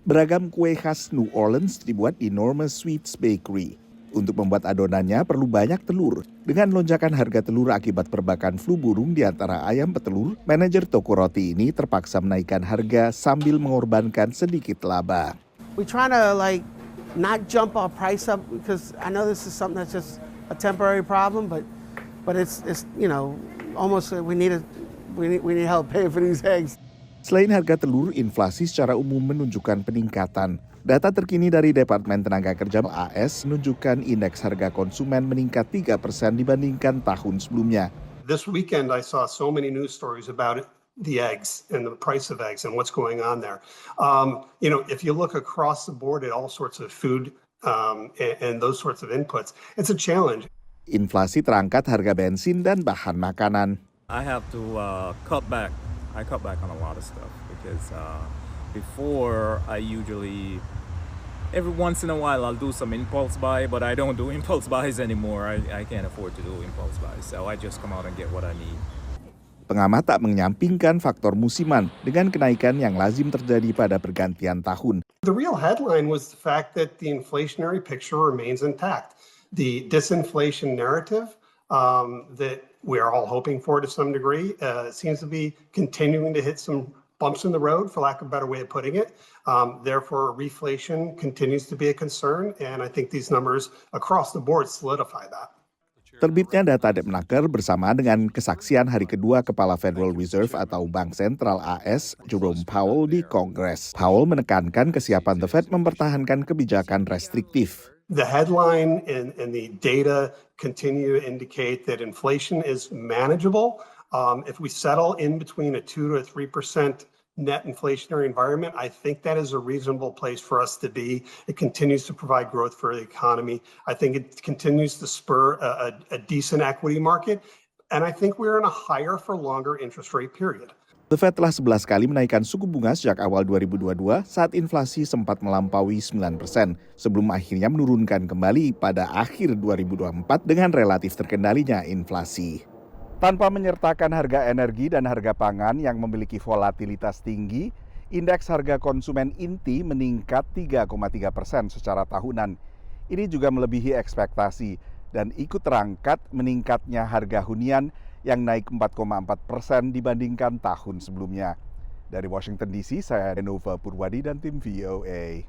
Beragam kue khas New Orleans dibuat di Norma Sweets Bakery. Untuk membuat adonannya perlu banyak telur. Dengan lonjakan harga telur akibat perbakan flu burung di antara ayam petelur, manajer toko roti ini terpaksa menaikkan harga sambil mengorbankan sedikit laba. We trying to not jump our price up because I know this is something that's just a temporary problem, but it's almost we need help paying for these eggs. Selain harga telur, inflasi secara umum menunjukkan peningkatan. Data terkini dari Departemen Tenaga Kerja AS menunjukkan indeks harga konsumen meningkat 3% dibandingkan tahun sebelumnya. This weekend I saw so many news stories about the eggs and the price of eggs and what's going on there. If you look across the board at all sorts of food and those sorts of inputs, it's a challenge. Inflasi terangkat harga bensin dan bahan makanan. I have to cut back. I cut back on a lot of stuff because before I usually, every once in a while I'll do some impulse buy, but I don't do impulse buys anymore. I can't afford to do impulse buys, so I just come out and get what I need. Pengamat tak menyampingkan faktor musiman dengan kenaikan yang lazim terjadi pada pergantian tahun. The real headline was the fact that the inflationary picture remains intact. The disinflation narrative that we are all hoping for to some degree seems to be continuing to hit some bumps in the road, for lack of a better way of putting it. Therefore, reflation continues to be a concern, and I think these numbers across the board solidify that. Terbitnya data Depnaker bersama dengan kesaksian hari kedua Kepala Federal Reserve atau Bank Sentral AS, Jerome Powell di Kongres. Powell menekankan kesiapan The Fed mempertahankan kebijakan restriktif. The headline and the data continue to indicate that inflation is manageable. If we settle in between a 2 to 3% net inflationary environment, I think that is a reasonable place for us to be. It continues to provide growth for the economy. I think it continues to spur a decent equity market. And I think we're in a higher for longer interest rate period. The Fed telah 11 kali menaikkan suku bunga sejak awal 2022 saat inflasi sempat melampaui 9% sebelum akhirnya menurunkan kembali pada akhir 2024 dengan relatif terkendalinya inflasi. Tanpa menyertakan harga energi dan harga pangan yang memiliki volatilitas tinggi, indeks harga konsumen inti meningkat 3,3% secara tahunan. Ini juga melebihi ekspektasi dan ikut terangkat meningkatnya harga hunian yang naik 4,4% dibandingkan tahun sebelumnya. Dari Washington DC, saya Renova Purwadi dan tim VOA.